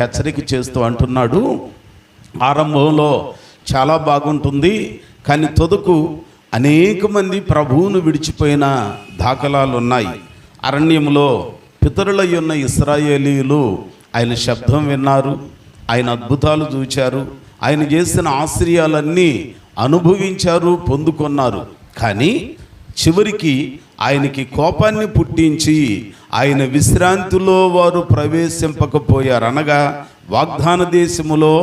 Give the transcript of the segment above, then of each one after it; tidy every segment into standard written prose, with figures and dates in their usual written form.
హెచ్చరిక చేస్తూ అంటున్నాడు, ఆరంభంలో చాలా బాగుంటుంది, కానీ తొదకు అనేక మంది ప్రభువును విడిచిపోయిన దాఖలాలు ఉన్నాయి. అరణ్యంలో పితరులై ఉన్న ఇశ్రాయేలీయులు ఆయన శబ్దం విన్నారు, ఆయన అద్భుతాలు చూచారు, ఆయన చేసిన ఆశ్చర్యాలన్నీ అనుభవించారు, పొందుకున్నారు. కానీ చివరికి ఆయనకి కోపాన్ని పుట్టించి ఆయన విశ్రాంతిలో వారు ప్రవేశింపకపోయారు. అనగా వాగ్దాన దేశములో,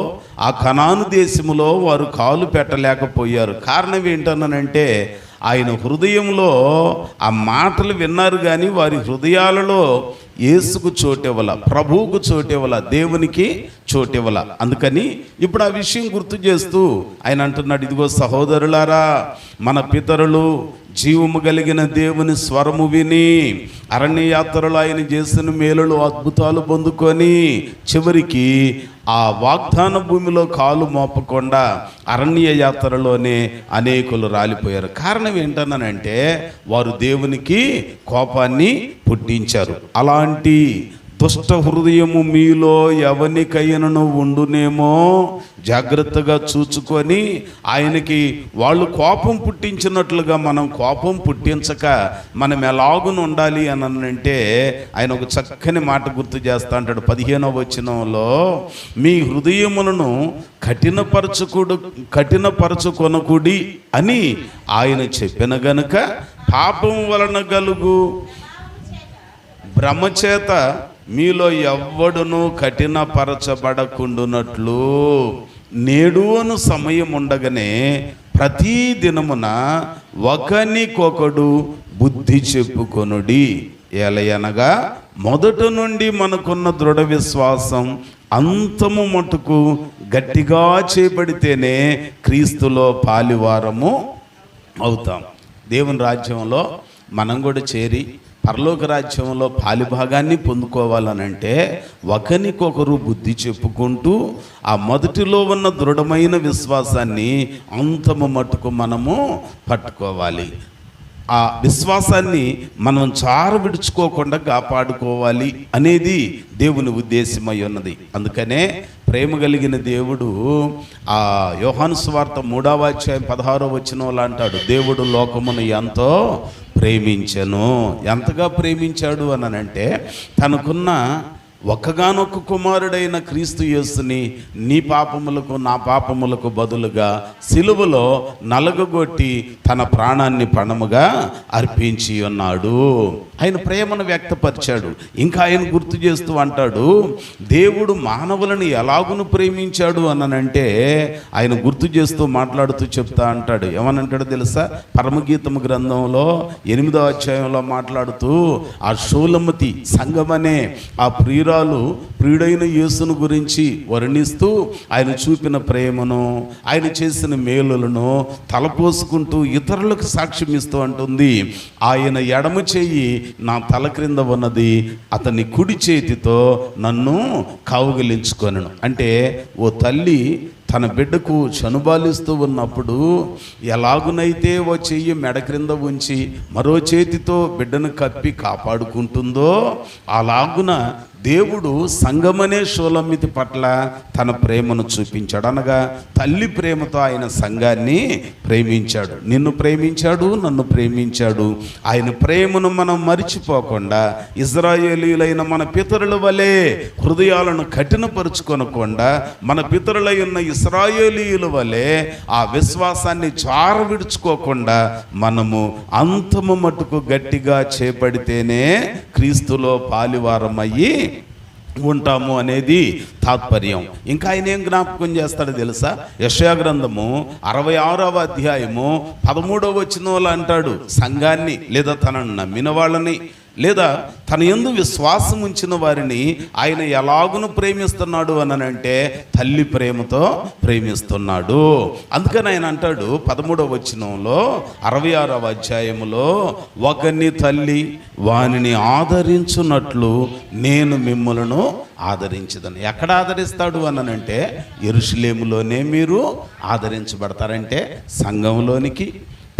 ఆ కనాను దేశములో వారు కాలు పెట్టలేకపోయారు. కారణం ఏంటనంటే ఆయన హృదయంలో ఆ మాటలు విన్నారు, కానీ వారి హృదయాలలో యేసుకు చోటివ్వల, ప్రభువుకు చోటివ్వల, దేవునికి చోటివ్వల. అందుకని ఇప్పుడు ఆ విషయం గుర్తు చేస్తూ ఆయన అంటున్నాడు, ఇదిగో సహోదరులారా, మన పితరులు జీవము కలిగిన దేవుని స్వరము విని అరణ్య యాత్రలో ఆయన చేసిన మేలులు అద్భుతాలు పొందుకొని చివరికి ఆ వాగ్దాన భూమిలో కాలు మోపకుండా అరణ్య యాత్రలోనే అనేకులు రాలిపోయారు. కారణం ఏంటనంటే వారు దేవునికి కోపాన్ని పుట్టించారు. అలాంటి దుష్ట హృదయము మీలో ఎవనికైనను ఉండునేమో జాగ్రత్తగా చూచుకొని ఆయనకి వాళ్ళు కోపం పుట్టించినట్లుగా మనం కోపం పుట్టించక మనం ఎలాగున ఉండాలి అని అంటే ఆయన ఒక చక్కని మాట గుర్తు చేస్తా అంటాడు 15వ వచనంలో, మీ హృదయములను కఠినపరచుకొనకుడి అని ఆయన చెప్పిన గనుక పాపం వలన కలుగు భ్రమచేత మీలో ఎవ్వడును కఠినపరచబడకుండునట్లు నేడు అను సమయం ఉండగానే ప్రతి దినమున ఒకనికొకడు బుద్ధి చెప్పుకొనుడి. ఎలయనగా మొదట నుండి మనకున్న దృఢ విశ్వాసం అంతము మటుకు గట్టిగా చేపడితేనే క్రీస్తులో పాలివారము అవుతాం. దేవుని రాజ్యంలో మనం కూడా చేరి పరలోక రాజ్యంలో పాలిభాగాన్ని పొందుకోవాలనంటే ఒకరికొకరు బుద్ధి చెప్పుకుంటూ ఆ మొదటిలో ఉన్న దృఢమైన విశ్వాసాన్ని అంతము మట్టుకు మనము పట్టుకోవాలి. ఆ విశ్వాసాన్ని మనం విడుచుకోకుండా కాపాడుకోవాలి అనేది దేవుని ఉద్దేశమై ఉన్నది. అందుకనే ప్రేమ కలిగిన దేవుడు ఆ యోహాను సువార్త 3వ అధ్యాయం 16వ వచనంలో అంటాడు, దేవుడు లోకమును ఎంతో ప్రేమించెను. ఎంతగా ప్రేమించాడు అనంటే తనకున్న ఒక్కగానొక్క కుమారుడైన క్రీస్తు యేసుని నీ పాపములకు నా పాపములకు బదులుగా సిలువలో నలగగొట్టి తన ప్రాణాన్ని పణముగా అర్పించి ఉన్నాడు. ఆయన ప్రేమను వ్యక్తపరిచాడు. ఇంకా ఆయన గుర్తు చేస్తూ అంటాడు, దేవుడు మానవులను ఎలాగును ప్రేమించాడు అనంటే ఆయన గుర్తు చేస్తూ మాట్లాడుతూ చెప్తా అంటాడు. ఏమనంటాడు తెలుసా? పరమగీతము గ్రంథంలో 8వ అధ్యాయంలో మాట్లాడుతూ ఆ షూలమతి సంఘమనే ఆ ప్రియుడైన యేసును గురించి వర్ణిస్తూ ఆయన చూపిన ప్రేమను, ఆయన చేసిన మేలులను తలపోసుకుంటూ ఇతరులకు సాక్ష్యం ఇస్తూ అంటుంది, ఆయన ఎడమ చెయ్యి నా తల క్రింద ఉన్నది, అతని కుడి చేతితో నన్ను కౌగిలించుకొనెను. అంటే ఓ తల్లి తన బిడ్డకు చనుబాలిస్తూ ఉన్నప్పుడు ఎలాగునైతే ఓ చెయ్యి మెడ క్రింద ఉంచి మరో చేతితో బిడ్డను కప్పి కాపాడుకుంటుందో అలాగున దేవుడు సంఘమనే షూలమ్మితి పట్ల తన ప్రేమను చూపించాడు. అనగా తల్లి ప్రేమతో ఆయన సంఘాన్ని ప్రేమించాడు. నిన్ను ప్రేమించాడు, నన్ను ప్రేమించాడు. ఆయన ప్రేమను మనం మరిచిపోకుండా ఇశ్రాయేలీయులైన మన పితరుల వలె హృదయాలను కఠినపరుచుకొనకుండా మన పితరులై ఉన్న ఇశ్రాయేలీయుల వలె ఆ విశ్వాసాన్ని విడుచుకోకుండా మనము అంతము మట్టుకు గట్టిగా చేపడితేనే క్రీస్తులో పాలివారమయ్యి ఉంటాము అనేది తాత్పర్యం. ఇంకా ఆయన ఏం జ్ఞాపకం చేస్తాడో తెలుసా? యెషయా గ్రంథము 66వ అధ్యాయము 13వ వచనంలో అంటాడు, సంఘాన్ని లేదా తనను నమ్మిన వాళ్ళని లేదా తన యందు విశ్వాసం ఉంచిన వారిని ఆయన ఎలాగును ప్రేమిస్తున్నాడు అనంటే తల్లి ప్రేమతో ప్రేమిస్తున్నాడు. అందుకని ఆయన అంటాడు 13వ వచనంలో 66వ అధ్యాయములో, ఒకని తల్లి వానిని ఆదరించున్నట్లు నేను మిమ్ములను ఆదరించదని. ఎక్కడ ఆదరిస్తాడు అనంటే యెరూషలేములోనే మీరు ఆదరించబడతారంటే సంఘంలోనికి,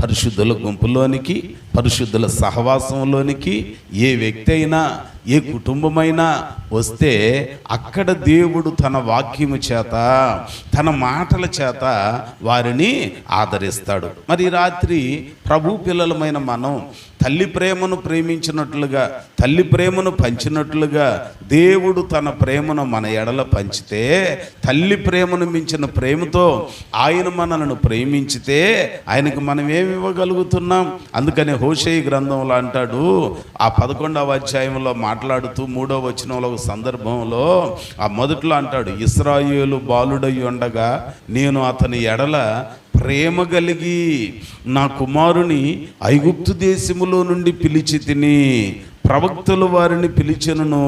పరిశుద్ధుల గుంపులోనికి, పరిశుద్ధుల సహవాసంలోనికి ఏ వ్యక్తి అయినా ఏ కుటుంబమైనా వస్తే అక్కడ దేవుడు తన వాక్యము చేత తన మాటల చేత వారిని ఆదరిస్తాడు. మరి రాత్రి ప్రభు పిల్లలమైన మనం తల్లి ప్రేమను ప్రేమించినట్లుగా, తల్లి ప్రేమను పంచినట్లుగా దేవుడు తన ప్రేమను మన ఎడల పంచితే, తల్లి ప్రేమను మించిన ప్రేమతో ఆయన మనలను ప్రేమించితే ఆయనకు మనం ఏమి ఇవ్వగలుగుతున్నాం? అందుకని హోషేయ గ్రంథంలో అంటాడు, ఆ 11వ అధ్యాయంలో మాట్లాడుతూ 3వ వచనంలో ఒక సందర్భంలో ఆ మొదట్లో అంటాడు, ఇశ్రాయేలు బాలుడై ఉండగా నేను అతని ఎడల ప్రేమ కలిగి నా కుమారుని ఐగుప్తు దేశములో నుండి పిలిచి తిని, ప్రవక్తలు వారిని పిలిచెను,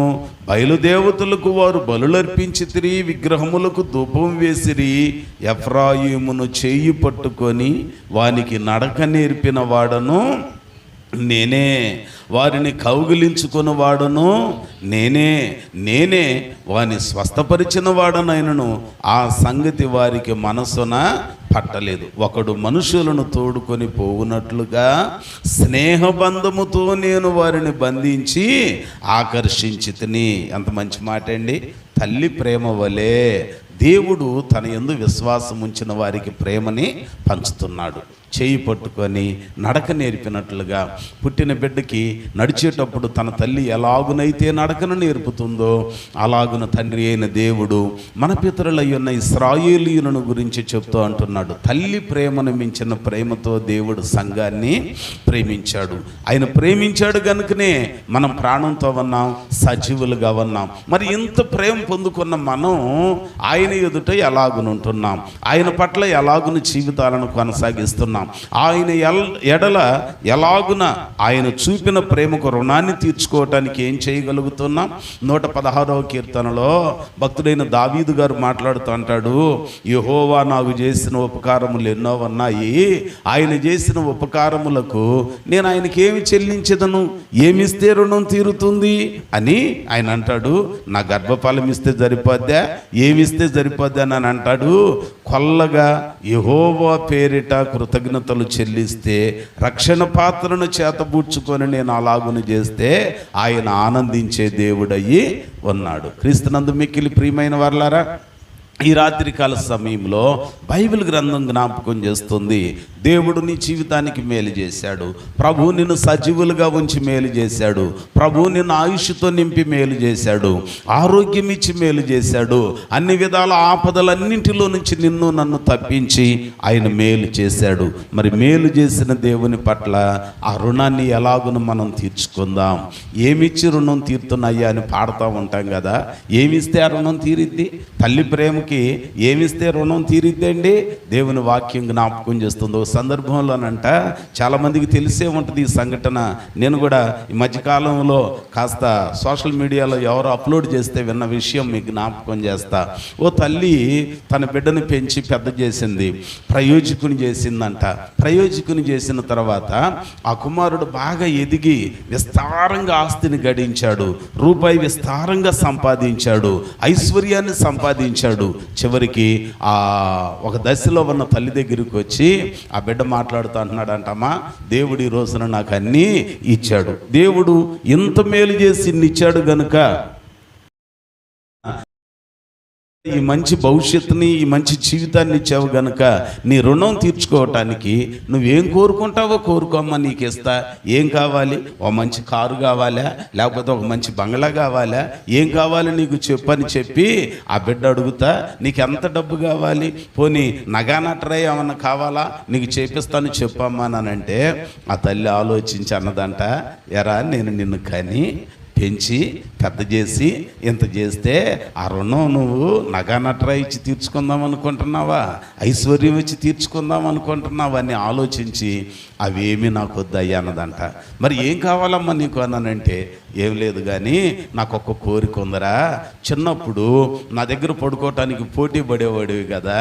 బయలుదేవతలకు వారు బలులర్పించితిరి, విగ్రహములకు ధూపం వేసిరి. ఎఫ్రాయిమును చేయి పట్టుకొని వానికి నడక నేర్పిన వాడను నేనే, వారిని కౌగిలించుకున్న వాడను నేనే వారిని స్వస్థపరిచిన వాడనైనను ఆ సంగతి వారికి మనసున పట్టలేదు. ఒకడు మనుషులను తోడుకొని పోవునట్లుగా స్నేహబంధముతో నేను వారిని బంధించి ఆకర్షించి తిని. ఎంత మంచి మాట అండి! తల్లి ప్రేమ వలె దేవుడు తన యందు విశ్వాసం ఉంచిన వారికి ప్రేమని పంచుతున్నాడు. చేయి పట్టుకొని నడక నేర్పినట్లుగా పుట్టిన బిడ్డకి నడిచేటప్పుడు తన తల్లి ఎలాగునైతే నడకను నేర్పుతుందో అలాగున తండ్రి అయిన దేవుడు మన పితరులై ఉన్న ఇశ్రాయేలీయులను గురించి చెప్తూ అంటున్నాడు. తల్లి ప్రేమను మించిన ప్రేమతో దేవుడు సంఘాన్ని ప్రేమించాడు. ఆయన ప్రేమించాడు కనుకనే మనం ప్రాణంతో ఉన్నాం, సజీవులుగా ఉన్నాం. మరి ఇంత ప్రేమ పొందుకున్న మనం ఆయన ఎదుట ఎలాగునుంటున్నాం, ఆయన పట్ల ఎలాగున జీవితాలను కొనసాగిస్తున్నాం, ఆయన ఎడల ఎలాగున ఆయన చూపిన ప్రేమకు రుణాన్ని తీర్చుకోవటానికి ఏం చేయగలుగుతున్నాం? 116వ కీర్తనలో భక్తుడైన దావీదు గారు మాట్లాడుతూ అంటాడు, యెహోవా నాకు చేసిన ఉపకారములు ఎన్నో ఉన్నాయి, ఆయన చేసిన ఉపకారములకు నేను ఆయనకి ఏమి చెల్లించదను, ఏమిస్తే రుణం తీరుతుంది అని ఆయన అంటాడు. నా గర్భఫలం ఇస్తే సరిపోద్దా, ఏమిస్తే సరిపోద్దా అని అంటాడు. కొల్లగా యెహోవా పేరిట కృతజ్ఞతలు చెల్లిస్తే, రక్షణ పాత్రను చేతబూడ్చుకొని నేను అలాగును చేస్తే ఆయన ఆనందించే దేవుడయ్యి ఉన్నాడు. క్రీస్తునందు మిక్కిలి ప్రియమైన వారలారా, ఈ రాత్రికాల సమయంలో బైబిల్ గ్రంథం జ్ఞాపకం చేస్తుంది, దేవుడు నీ జీవితానికి మేలు చేశాడు, ప్రభు నిన్ను సజీవులుగా ఉంచి మేలు చేశాడు, ప్రభు నిన్ను ఆయుష్తో నింపి మేలు చేశాడు, ఆరోగ్యం ఇచ్చి మేలు చేశాడు, అన్ని విధాల ఆపదలన్నింటిలో నుంచి నిన్ను నన్ను తప్పించి ఆయన మేలు చేశాడు. మరి మేలు చేసిన దేవుని పట్ల ఆ రుణాన్ని ఎలాగును మనం తీర్చుకుందాం. ఏమిచ్చి రుణం తీరుతున్నాయ్యా అని పాడుతూ ఉంటాం కదా. ఏమిస్తే ఆ రుణం తీరిద్ది? తల్లి ప్రేమ ఏమిస్తే రుణం తీరిద్దండి? దేవుని వాక్యం జ్ఞాపకం చేస్తుంది. ఒక సందర్భంలోనంట చాలామందికి తెలిసే ఉంటుంది ఈ సంఘటన. నేను కూడా ఈ మధ్యకాలంలో కాస్త సోషల్ మీడియాలో ఎవరు అప్లోడ్ చేస్తే విన్న విషయం మీకు జ్ఞాపకం చేస్తా. ఓ తల్లి తన బిడ్డను పెంచి పెద్ద చేసింది, ప్రయోజకుని చేసిందంట. ప్రయోజకుని చేసిన తర్వాత ఆ కుమారుడు బాగా ఎదిగి విస్తారంగా ఆస్తిని గడించాడు, రూపాయి విస్తారంగా సంపాదించాడు, ఐశ్వర్యాన్ని సంపాదించాడు. చివరికి ఒక దశలో ఉన్న తల్లి దగ్గరికి వచ్చి ఆ బిడ్డ మాట్లాడుతూ అంటున్నాడంటమ్మా, దేవుడు ఈ రోజున నాకు అన్నీ ఇచ్చాడు, దేవుడు ఇంత మేలు చేసి ఇచ్చాడు గనుక ఈ మంచి భవిష్యత్తుని, ఈ మంచి జీవితాన్ని ఇచ్చావు గనుక నీ రుణం తీర్చుకోవటానికి నువ్వేం కోరుకుంటావో కోరుకోమ్మా, నీకు ఇస్తా. ఏం కావాలి? ఒక మంచి కారు కావాలా, లేకపోతే ఒక మంచి బంగ్లా కావాలా, ఏం కావాలి నీకు చెప్పని చెప్పి ఆ బిడ్డ అడుగుతా, నీకు ఎంత డబ్బు కావాలి, పోనీ నగానట్రై ఏమన్నా కావాలా, నీకు చేపిస్తాను చెప్పమ్మా అని అంటే ఆ తల్లి ఆలోచించి అన్నదంట, ఎరా నేను నిన్ను కని పెంచి పెద్ద చేసి ఇంత చేస్తే ఆ రుణం నువ్వు నగానట్రా ఇచ్చి తీర్చుకుందాం అనుకుంటున్నావా, ఐశ్వర్యం ఇచ్చి తీర్చుకుందాం అనుకుంటున్నావా అని ఆలోచించి అవేమీ నాకు వద్దయ్యా అన్నదంట. మరి ఏం కావాలమ్మా నీకు అన్నానంటే, ఏం లేదు కానీ నాకు ఒక్క కోరిక ఉందరా, చిన్నప్పుడు నా దగ్గర పడుకోవటానికి పోటీ పడేవాడివి కదా,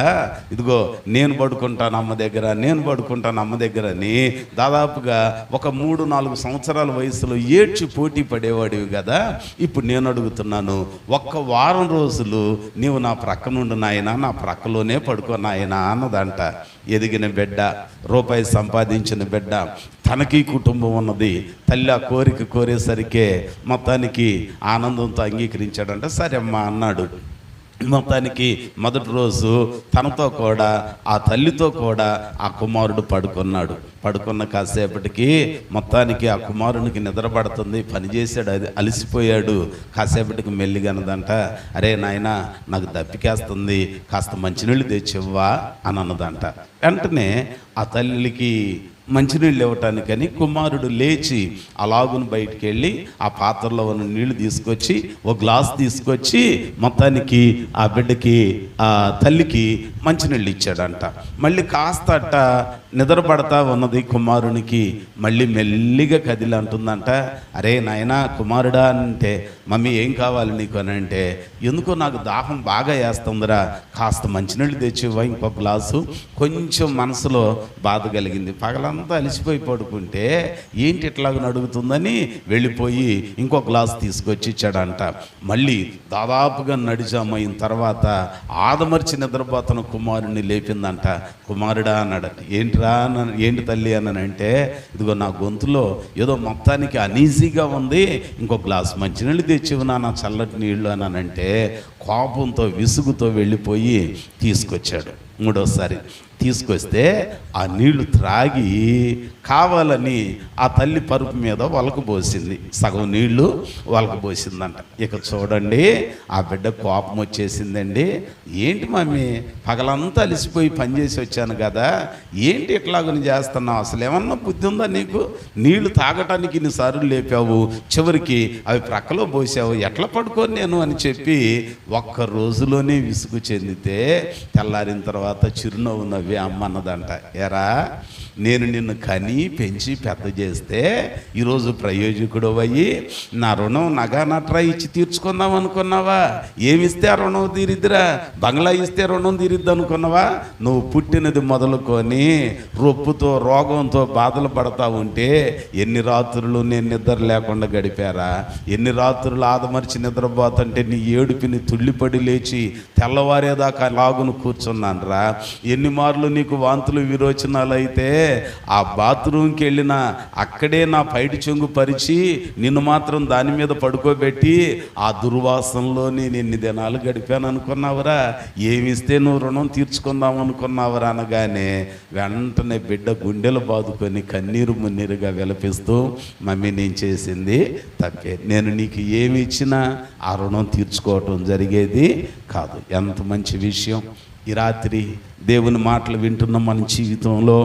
ఇదిగో నేను పడుకుంటాను అమ్మ దగ్గర, నేను పడుకుంటాను అమ్మ దగ్గర అని దాదాపుగా ఒక 3-4 సంవత్సరాల వయసులో ఏడ్చి పోటీ పడేవాడివి కదా. ఇప్పుడు నేను అడుగుతున్నాను, ఒక్క వారం రోజులు నీవు నా ప్రక్క నుండి నాయనా, నా ప్రక్కలోనే పడుకో నాయనా అన్నదంట. ఎదిగిన బిడ్డ, రూపాయి సంపాదించిన బిడ్డ, తనకి కుటుంబం ఉన్నది. తల్లి ఆ కోరిక కోరేసరికే మొత్తానికి ఆనందంతో అంగీకరించాడంట. సరే అమ్మా అన్నాడు. మొత్తానికి మొదటి రోజు తనతో కూడా ఆ తల్లితో కూడా ఆ కుమారుడు పడుకున్న కాసేపటికి మొత్తానికి ఆ కుమారునికి నిద్ర పడుతుంది. పని చేశాడు, అది అలసిపోయాడు. కాసేపటికి మెల్లిగనదంట, అరే నాయనా నాకు దప్పికేస్తుంది, కాస్త మంచినీళ్ళు తెచ్చివ్వా అని అన్నదంట. వెంటనే ఆ తల్లికి మంచినీళ్ళు ఇవ్వటానికని కుమారుడు లేచి అలాగును బయటికి వెళ్ళి ఆ పాత్రలో ఉన్న నీళ్లు తీసుకొచ్చి ఒక గ్లాస్ తీసుకొచ్చి మొత్తానికి ఆ బిడ్డకి ఆ తల్లికి మంచినీళ్ళు ఇచ్చాడంట. మళ్ళీ కాస్త అట్ట నిద్ర పడతా ఉన్నది కుమారునికి. మళ్ళీ మెల్లిగా కదిలి అంటుందంట, అరే నాయనా కుమారుడా అంటే, మమ్మీ ఏం కావాలి నీకు అని అంటే, ఎందుకో నాకు దాహం బాగా వేస్తుందిరా, కాస్త మంచినీళ్ళు తెచ్చివ్వా ఇంకొక గ్లాసు. కొంచెం మనసులో బాధ కలిగింది. పగలంతా అలిసిపోయి పడుకుంటే ఏంటి ఇట్లాగ అడుగుతుందని వెళ్ళిపోయి ఇంకో గ్లాస్ తీసుకొచ్చి ఇచ్చాడంట. మళ్ళీ దాదాపుగా నడిచామైన తర్వాత ఆదమర్చి నిద్రపోతున్న కుమారుడిని లేపిందంట. కుమారుడా అన్నాడు. ఏంటి తల్లి అని అంటే, ఇదిగో నా గొంతులో ఏదో మొత్తానికి అనీజీగా ఉంది, ఇంకో గ్లాస్ మంచినీళ్ళు తెచ్చివు నా చల్లటి నీళ్ళు అని అంటే, కోపంతో విసుగుతో వెళ్ళిపోయి తీసుకొచ్చాడు. మూడోసారి తీసుకొస్తే ఆ నీళ్లు త్రాగి కావాలని ఆ తల్లి పరుపు మీద వలకబోసింది. సగం నీళ్లు వలకబోసిందంట. ఇక చూడండి, ఆ బిడ్డ కోపం వచ్చేసిందండి. ఏంటి మమ్మీ, పగలంతా అలిసిపోయి పనిచేసి వచ్చాను కదా, ఏంటి ఇట్లాగని చేస్తున్నావు, అసలు ఏమన్నా బుద్ధి ఉందా నీకు? నీళ్లు తాగటానికి ఇన్నిసార్లు లేపావు, చివరికి అవి ప్రక్కలో పోసావు, ఎట్లా పడుకోను నేను అని చెప్పి ఒక్క రోజులోనే విసుగు చెందితే తెల్లారిన తర్వాత చిరునవ్వు నవ్వి అమ్మ అన్నదంట, ఎరా నేను నిన్ను కని పెంచి పెద్ద చేస్తే ఈరోజు ప్రయోజకుడు అయ్యి నా రుణం నగా నట్రా ఇచ్చి తీర్చుకుందాం అనుకున్నావా? ఏమిస్తే ఆ రుణం తీరిద్దిరా? బంగ్లా ఇస్తే రుణం తీరిద్ది అనుకున్నావా? నువ్వు పుట్టినది మొదలుకొని రొప్పుతో రోగంతో బాధలు పడతా ఉంటే ఎన్ని రాత్రులు నేను నిద్ర లేకుండా గడిపారా? ఎన్ని రాత్రులు ఆదమర్చి నిద్రపోతుంటే నీ ఏడుపిని తుళ్ళిపడి లేచి తెల్లవారేదాకా లాగును కూర్చున్నాను రా. ఎన్ని మార్లు నీకు వాంతులు విరోచనాలు అయితే ఆ బాత్రూమ్కి వెళ్ళినా అక్కడే నా పైటి చెంగు పరిచి నిన్ను మాత్రం దాని మీద పడుకోబెట్టి ఆ దుర్వాసనలో నేను ఎన్ని దినాలు గడిపాను అనుకున్నావురా? ఏమిస్తే నువ్వు రుణం తీర్చుకుందాం అనుకున్నావురా అనగానే వెంటనే బిడ్డ గుండెలు బాదుకొని కన్నీరు మున్నీరుగా విలపిస్తూ, మమ్మీ నేను చేసింది తప్పే, నేను నీకు ఏమి ఇచ్చినా ఆ రుణం తీర్చుకోవటం జరిగేది కాదు. ఎంత మంచి విషయం! ఈ రాత్రి దేవుని మాటలు వింటున్న మన జీవితంలో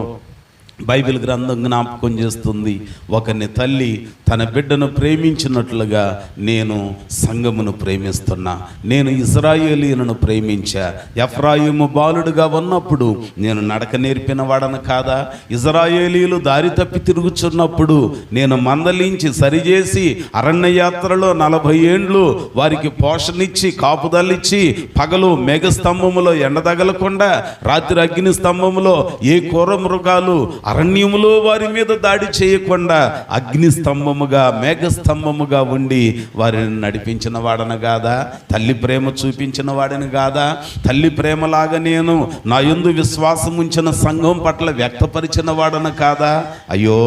బైబిల్ గ్రంథం జ్ఞాపకం చేస్తుంది, ఒకని తల్లి తన బిడ్డను ప్రేమించినట్లుగా నేను సంఘమును ప్రేమిస్తున్నా. నేను ఇశ్రాయేలీయులను ప్రేమించా. ఎఫ్రాయిము బాలుడుగా ఉన్నప్పుడు నేను నడక నేర్పిన వాడను కాదా? ఇశ్రాయేలీయులు దారి తప్పి తిరుగుచున్నప్పుడు నేను మందలించి సరిచేసి అరణ్య యాత్రలో 40 ఏండ్లు వారికి పోషణిచ్చి కాపుదలిచ్చి పగలు మేఘస్తంభములో ఎండ తగలకుండా రాత్రి అగ్ని స్తంభములో ఏ క్రూర మృగాలు అరణ్యములో వారి మీద దాడి చేయకుండా అగ్ని స్తంభముగా మేఘస్తంభముగా ఉండి వారిని నడిపించిన వాడను కాదా? తల్లి ప్రేమ చూపించిన వాడిని కాదా? తల్లి ప్రేమలాగా నేను నా యందు విశ్వాసం ఉంచిన సంఘం పట్ల వ్యక్తపరిచిన వాడను కాదా? అయ్యో,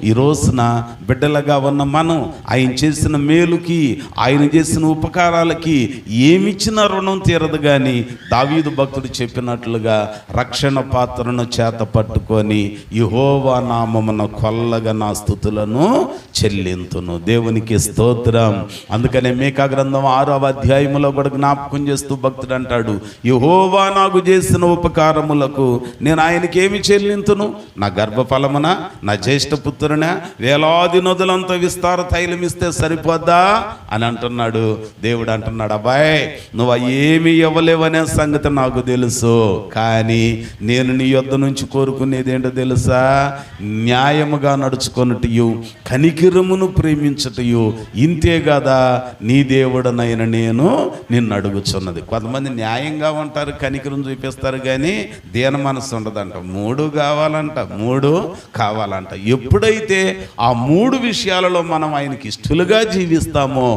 ఈ రోజున బిడ్డలుగా ఉన్న మనం ఆయన చేసిన మేలుకి, ఆయన చేసిన ఉపకారాలకి ఏమిచ్చిన రుణం తీరదు. కానీ దావీదు భక్తుడు చెప్పినట్లుగా రక్షణ పాత్రను చేత పట్టుకొని యెహోవా నామమున కొల్లగా నా స్తుతులను చెల్లింతును. దేవునికి స్తోత్రం. అందుకనే మీకా గ్రంథం 6వ అధ్యాయములో కూడా జ్ఞాపకం చేస్తూ భక్తుడు అంటాడు, యెహోవా నాకు చేసిన ఉపకారములకు నేను ఆయనకి ఏమి చెల్లింతును? నా గర్భఫలమున, నా జ్యేష్ఠ పుత్రున, వేలాది నదులంతా విస్తార తైలం ఇస్తే సరిపోద్దా అని అంటున్నాడు. దేవుడు అంటున్నాడు, అబ్బాయి నువ్వు ఏమి ఇవ్వలేవనే సంగతి నాకు తెలుసు, కానీ నేను నీ యొద్ద నుంచి కోరుకునేది ఏంటో తెలుసా? న్యాయముగా నడుచుకొనుటయు కనికిరమును ప్రేమించుటయు. ఇంతే కదా నీ దేవుడనైన నేను నిన్ను అడుగుచున్నది. కొంతమంది న్యాయంగా ఉంటారు, కనికిరం చూపిస్తారు, కానీ దీన మనసు ఉండదంట. 3 కావాలంట, 3 కావాలంట. ఎప్పుడైతే ఆ 3 విషయాలలో మనం ఆయనకి ఇష్టలుగా జీవిస్తామో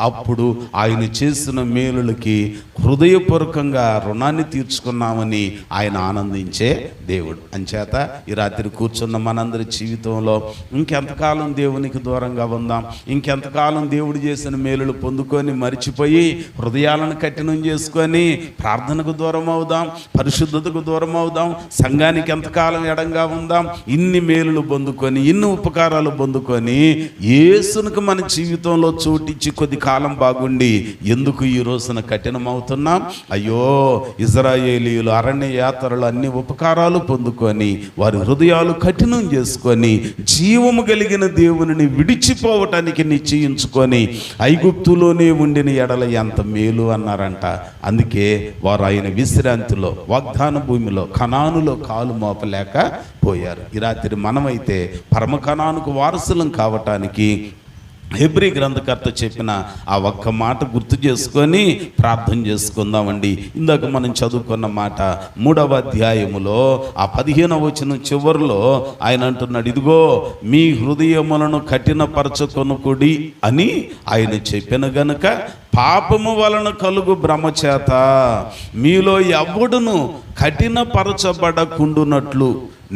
అప్పుడు ఆయన చేసిన మేలులకి హృదయపూర్వకంగా రుణాన్ని తీర్చుకున్నామని ఆయన ఆనందించే దేవుడు. అంచేత ఈ రాత్రి కూర్చున్న మనందరి జీవితంలో ఇంకెంతకాలం దేవునికి దూరంగా ఉందాం, ఇంకెంతకాలం దేవుడు చేసిన మేలులు పొందుకొని మరిచిపోయి హృదయాలను కఠినం చేసుకొని ప్రార్థనకు దూరం అవుదాం, పరిశుద్ధతకు దూరం అవుదాం, సంఘానికి ఎంతకాలం ఎడంగా ఉందాం. ఇన్ని మేలులు పొందుకొని ఇన్ని ఉపకారాలు పొందుకొని యేసునికి మన జీవితంలో చోటిచ్చి కొద్ది కాలం బాగుండి ఎందుకు ఈ రోజున కఠినం అవుతున్నాం? అయ్యో, ఇజ్రాయేలీయులు అరణ్య యాత్రలు అన్ని ఉపకారాలు పొందుకొని వారి హృదయాలు కఠినం చేసుకొని జీవము కలిగిన దేవునిని విడిచిపోవటానికి నిశ్చయించుకొని ఐగుప్తులోనే ఉండిన ఎడల ఎంత మేలు అన్నారంట. అందుకే వారు ఆయన విశ్రాంతిలో వాగ్దాన భూమిలో కనానులో కాలు మోపలేక పోయారు. ఈ రాత్రి మనమైతే పరమ కనానుకు వారసులం కావటానికి హెబ్రీ గ్రంథకర్త చెప్పిన ఆ ఒక్క మాట గుర్తు చేసుకొని ప్రార్థన చేసుకుందామండి. ఇందాక మనం చదువుకున్న మాట 3వ అధ్యాయములో ఆ 15వ వచనం చివరిలో ఆయన అంటున్నాడు, ఇదిగో మీ హృదయములను కఠినపరచుకొనుకుడి అని ఆయన చెప్పిన గనుక పాపము వలన కలుగు భ్రమ చేత మీలో ఎవడును కఠినపరచబడకుండునట్లు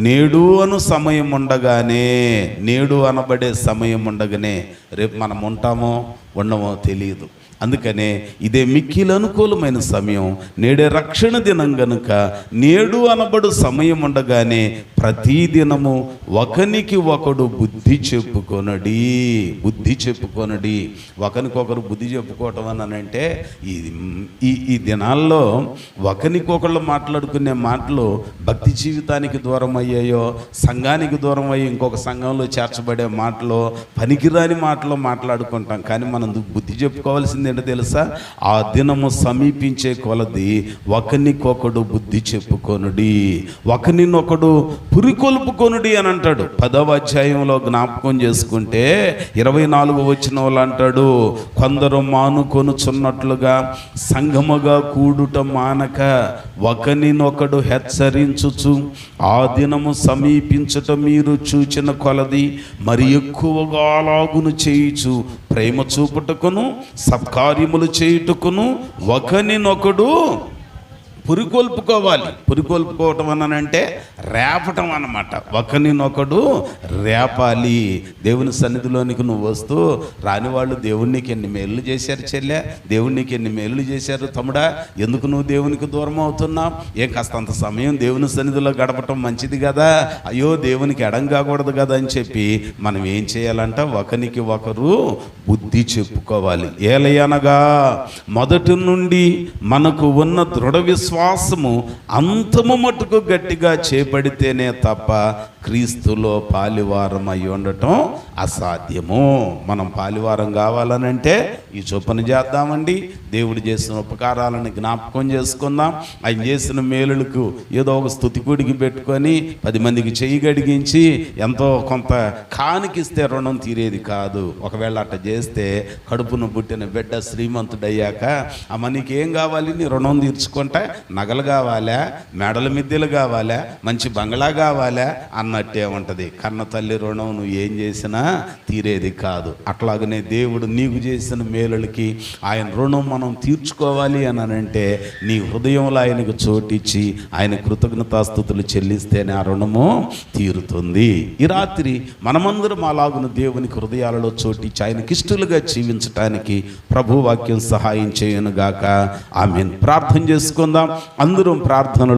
నేడు అను సమయం ఉండగానే, నేడు అనబడే సమయం ఉండగానే రేపు మనం ఉంటామో ఉండమో తెలియదు. అందుకనే ఇదే మిక్కిలి అనుకూలమైన సమయం, నేడే రక్షణ దినం గనుక నేడు అనబడు సమయం ఉండగానే ప్రతిదినము ఒకనికి ఒకడు బుద్ధి చెప్పుకొనడి. బుద్ధి చెప్పుకొనడి. ఒకరికొకరు బుద్ధి చెప్పుకోవటం అని అంటే ఈ దినాల్లో ఒకరికొకళ్ళు మాట్లాడుకునే మాటలు భక్తి జీవితానికి దూరం అయ్యాయో, సంఘానికి దూరం అయ్యి ఇంకొక సంఘంలో చేర్చబడే మాటలు, పనికిరాని మాటలు మాట్లాడుకుంటాం. కానీ మనం బుద్ధి చెప్పుకోవాల్సింది ఏంటో తెలుసా? ఆ దినము సమీపించే కొలది ఒకరికొకడు బుద్ధి చెప్పుకొనుడి, ఒకరినొకడు పురికొల్పుకొనుడి అని అంటాడు. 10వ అధ్యాయంలో జ్ఞాపకం చేసుకుంటే 24వ వచనంలో అంటాడు, కొందరు మానుకొనుచున్నట్లుగా సంఘముగా కూడుట మానక ఒకరినొకడు హెచ్చరించుచు ఆ దినము సమీపించుట మీరు చూచిన కొలది మరి ఎక్కువగా అలాగును చేయుచు ప్రేమ చూపుటకును సత్కార్యములు చేయుటకును ఒకరినొకడు పురికొల్పుకోవాలి. పురికొల్పుకోవటం అనంటే రేపటం అన్నమాట. ఒకరినొకడు రేపాలి. దేవుని సన్నిధిలోనికి నువ్వు వస్తూ రాని వాళ్ళు దేవునికి ఎన్ని మేలు చేశారు చెల్లె, దేవునికి ఎన్ని మేలు చేశారు తమ్ముడా, ఎందుకు నువ్వు దేవునికి దూరం అవుతున్నావు? ఏం కాస్తంత సమయం దేవుని సన్నిధిలో గడపటం మంచిది కదా, అయ్యో దేవునికి ఎడం కాకూడదు కదా అని చెప్పి మనం ఏం చేయాలంట? ఒకరికి ఒకరు బుద్ధి చెప్పుకోవాలి. ఏలయనగా మొదటి నుండి మనకు ఉన్న దృఢ విశ్వాసము అంతము మటుకు గట్టిగా చేపడితేనే తప్ప క్రీస్తులో పాలివారం అయి ఉండటం అసాధ్యము. మనం పాలివారం కావాలనంటే ఈ చొప్పున చేద్దామండి. దేవుడు చేసిన ఉపకారాలను జ్ఞాపకం చేసుకుందాం. ఆయన చేసిన మేలులకు ఏదో ఒక స్తుతికుడికి పెట్టుకొని 10 మందికి చెయ్యి గడిగించి ఎంతో కొంత కానికిస్తే రుణం తీరేది కాదు. ఒకవేళ అట్ట చేస్తే కడుపును పుట్టిన బిడ్డ శ్రీమంతుడయ్యాక అమ్మ నీకేం కావాలి, నీ రుణం తీర్చుకుంటే నగలు కావాలా, మెడల మిద్దెలు కావాలా, మంచి బంగ్లా కావాలా అన్నట్టే ఉంటుంది. కన్న తల్లి రుణం నువ్వు ఏం చేసినా తీరేది కాదు. అట్లాగనే దేవుడు నీకు చేసిన మేలులకి ఆయన రుణం మనం తీర్చుకోవాలి అని అంటే నీ హృదయంలో ఆయనకు చోటిచ్చి ఆయన కృతజ్ఞతాస్తుతులు చెల్లిస్తేనే ఆ రుణము తీరుతుంది. ఈ రాత్రి మనమందరం అలాగున దేవునికి హృదయాలలో చోటిచ్చి ఆయనకి ఇష్టలుగా జీవించటానికి ప్రభు వాక్యం సహాయం చేయనుగాక. ఆమేన్. ప్రార్థన చేసుకుందాం. అందరం ప్రార్థనలు